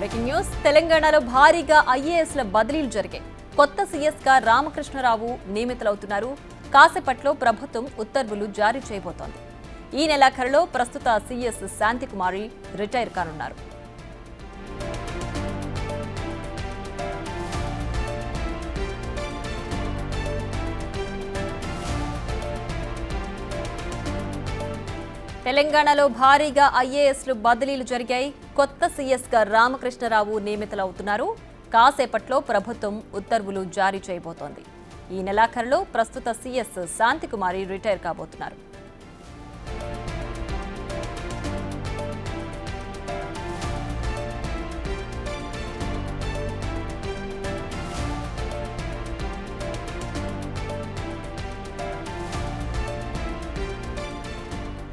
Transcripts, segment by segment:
Breaking news తెలంగాణలో భారీగా ఐఏఎస్ల బదిలీలు జరిగాయి. కొత్త సీఎస్గా రామకృష్ణరావు నియమితులవుతున్నారు. కాసేపట్లో ప్రభుత్వం ఉత్తర్వులు జారీ చేయబోతోంది. ఈ నెలాఖరులో ప్రస్తుత సీఎస్ శాంతికుమారి రిటైర్ కానున్నారు. తెలంగాణలో భారీగా ఐఏఎస్లు బదిలీలు జరిగాయి. కొత్త సీఎస్గా రామకృష్ణరావు నియమితులవుతున్నారు. కాసేపట్లో ప్రభుత్వం ఉత్తర్వులు జారీ చేయబోతోంది. ఈ నెలాఖరులో ప్రస్తుత సీఎస్ శాంతికుమారి రిటైర్ కాబోతున్నారు.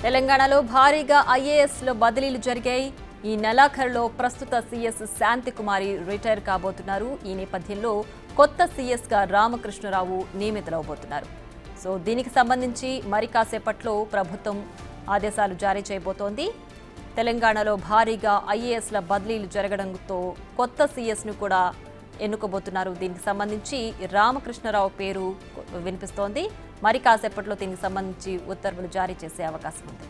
తెలంగాణలో భారీగా ఐఏఎస్లో బదిలీలు జరిగాయి. ఈ నెలాఖరులో ప్రస్తుత సీఎస్ శాంతికుమారి రిటైర్ కాబోతున్నారు. ఈ నేపథ్యంలో కొత్త సీఎస్గా రామకృష్ణరావు నియమితులవబోతున్నారు. సో దీనికి సంబంధించి మరి కాసేపట్లో ప్రభుత్వం ఆదేశాలు జారీ చేయబోతోంది. తెలంగాణలో భారీగా ఐఏఎస్ల బదిలీలు జరగడంతో కొత్త సీఎస్ను కూడా ఎన్నుకోబోతున్నారు. దీనికి సంబంధించి రామకృష్ణరావు పేరు వినిపిస్తోంది. మరి కాసేపట్లో దీనికి సంబంధించి ఉత్తర్వులు జారీ చేసే అవకాశం ఉంది.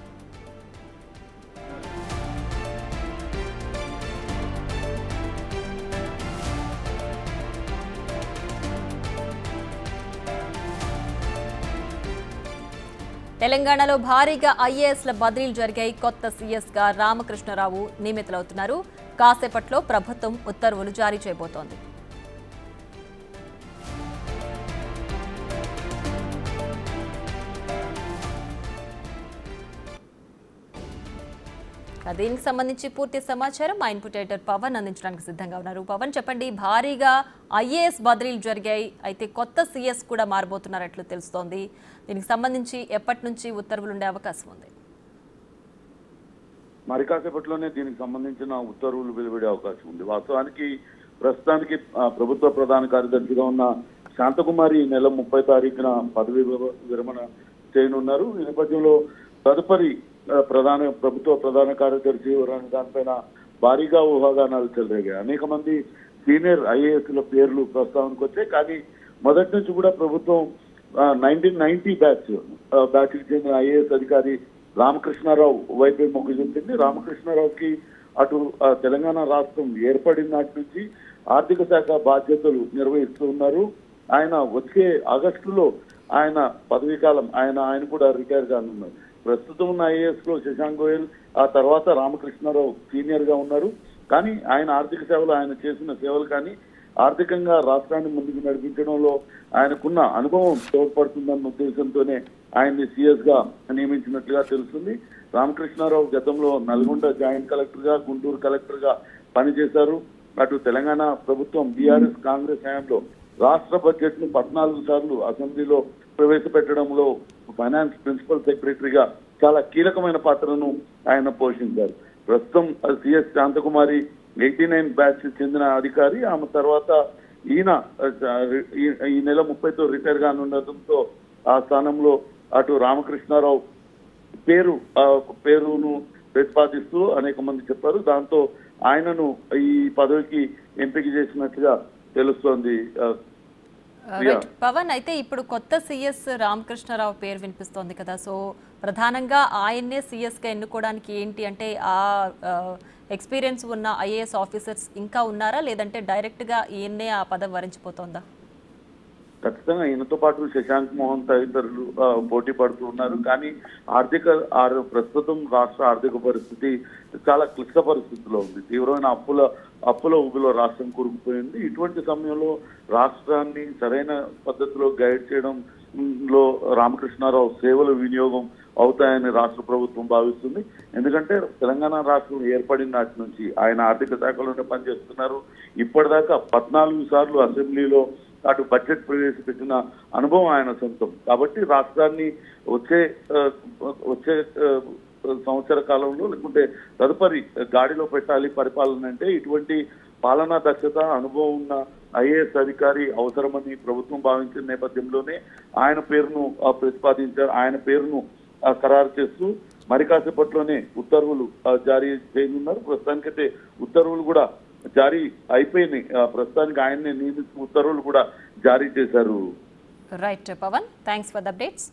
తెలంగాణలో భారీగా ఐఏఎస్ల బదిలీలు జరిగాయి. కొత్త సీఎస్గా రామకృష్ణరావు నియమితులవుతున్నారు. కాసేపట్లో ప్రభుత్వం ఉత్తర్వులు జారీ చేయబోతోంది. దీనికి సంబంధించి పూర్తి సమాచారం మా ఇన్పుట్ ఎడిటర్ పవన్ అందించడానికి సిద్ధంగా ఉన్నారు. పవన్, చెప్పండి. భారీగా ఐఏఎస్ బదిలీలు జరిగాయి. అయితే కొత్త సీఎస్ కూడా మారబోతున్నారట్లు తెలుస్తోంది. దీనికి సంబంధించి ఎప్పటి నుంచి ఉత్తర్వులు ఉండే అవకాశం ఉంది? మరి కాసేపట్లోనే దీనికి సంబంధించిన ఉత్తర్వులు వెలువడే అవకాశం ఉంది. వాస్తవానికి ప్రస్తుతానికి ప్రభుత్వ ప్రధాన కార్యదర్శిగా ఉన్న శాంతకుమారి నెల 30 తారీఖున పదవి విరమణ చేయనున్నారు. ఈ నేపథ్యంలో తదుపరి ప్రభుత్వ ప్రధాన కార్యదర్శి ఎవరైనా దానిపైన భారీగా ఊహాగానాలు చెలరేగాయి. అనేక మంది సీనియర్ ఐఏఎస్ల పేర్లు ప్రస్తావనకు వచ్చాయి. కానీ మొదటి నుంచి కూడా ప్రభుత్వం 1990 బ్యాచ్కి చెందిన ఐఏఎస్ అధికారి రామకృష్ణారావు వైపే మొగ్గు చూపింది. రామకృష్ణారావుకి అటు తెలంగాణ రాష్ట్రం ఏర్పడిన నాటి నుంచి ఆర్థిక శాఖ బాధ్యతలు నిర్వహిస్తూ ఉన్నారు. ఆయన వచ్చే ఆగస్టులో ఆయన పదవీ కాలం ఆయన కూడా రిటైర్ కానున్నారు. ప్రస్తుతం ఉన్న ఐఏఎస్ లో శశాంక్ గోయల్, ఆ తర్వాత రామకృష్ణారావు సీనియర్ గా ఉన్నారు. కానీ ఆయన ఆర్థిక సేవలు, ఆయన చేసిన సేవలు కానీ ఆర్థికంగా రాష్ట్రాన్ని ముందుకు నడిపించడంలో ఆయనకున్న అనుభవం తోడ్పడుతుందన్న ఉద్దేశంతోనే ఆయన్ని సీఎస్ గా నియమించినట్లుగా తెలుస్తుంది. రామకృష్ణారావు గతంలో నల్గొండ జాయింట్ కలెక్టర్ గా, గుంటూరు కలెక్టర్ గా పనిచేశారు. అటు తెలంగాణ ప్రభుత్వం బీఆర్ఎస్ కాంగ్రెస్ హయాంలో రాష్ట్ర బడ్జెట్ ను 14 సార్లు అసెంబ్లీలో ప్రవేశపెట్టడంలో ఫైనాన్స్ ప్రిన్సిపల్ సెక్రటరీగా చాలా కీలకమైన పాత్రను ఆయన పోషించారు. ప్రస్తుతం సిఎస్ శాంతకుమారి 89 బ్యాచ్ చెందిన అధికారి. ఆమె తర్వాత ఈయన ఈ నెల 30తో రిటైర్ కానుండటంతో ఆ స్థానంలో అటు రామకృష్ణారావు పేరును ప్రతిపాదిస్తూ అనేక మంది చెప్పారు. దాంతో ఆయనను ఈ పదవికి ఎంపిక చేసినట్టుగా తెలుస్తోంది. పవన్, అయితే ఇప్పుడు కొత్త సీఎస్ రామకృష్ణరావు పేరు వినిపిస్తోంది కదా, సో ప్రధానంగా ఆయన్నే సీఎస్ గా ఎన్నుకోవడానికి ఏంటి అంటే ఆ ఎక్స్పీరియన్స్ ఉన్న ఐఏఎస్ ఆఫీసర్స్ ఇంకా ఉన్నారా, లేదంటే డైరెక్ట్ గా ఈయన్నే ఆ పదవి వరించిపోతోందా? ఖచ్చితంగా ఈయనతో పాటు శశాంక్ మోహన్ తదితరులు పోటీ పడుతూ ఉన్నారు. కానీ ప్రస్తుతం రాష్ట్ర ఆర్థిక పరిస్థితి చాలా క్లిష్ట పరిస్థితిలో ఉంది. తీవ్రమైన అప్పుల ఊబిలో రాష్ట్రం కూరుకుపోయింది. ఇటువంటి సమయంలో రాష్ట్రాన్ని సరైన పద్ధతిలో గైడ్ చేయడంలో రామకృష్ణారావు సేవల వినియోగం అవుతాయని రాష్ట్ర ప్రభుత్వం భావిస్తుంది. ఎందుకంటే తెలంగాణ రాష్ట్రం ఏర్పడిన నాటి నుంచి ఆయన ఆర్థిక శాఖలోనే పనిచేస్తున్నారు. ఇప్పటిదాకా 14 సార్లు అసెంబ్లీలో అటు బడ్జెట్ ప్రవేశపెట్టిన అనుభవం ఆయన సొంతం. కాబట్టి రాష్ట్రాన్ని వచ్చే సంవత్సర కాలంలో లేకుంటే తదుపరి గాడిలో పెట్టాలి పరిపాలన అంటే ఇటువంటి పాలనా దక్షత, అనుభవం ఉన్న ఐఏఎస్ అధికారి అవసరమని ప్రభుత్వం భావించిన నేపథ్యంలోనే ఆయన పేరును ప్రతిపాదించారు. ఆయన పేరును ఖరారు చేస్తూ మరి కాసేపట్లోనే ఉత్తర్వులు జారీ చేయనున్నారు. ప్రస్తుతానికైతే ఉత్తర్వులు కూడా జారీ అయిపోయినాయి. ప్రస్తుతానికి ఆయన్ని నియమించిన ఉత్తర్వులు కూడా జారీ చేశారు. Right Pawan, thanks for the updates.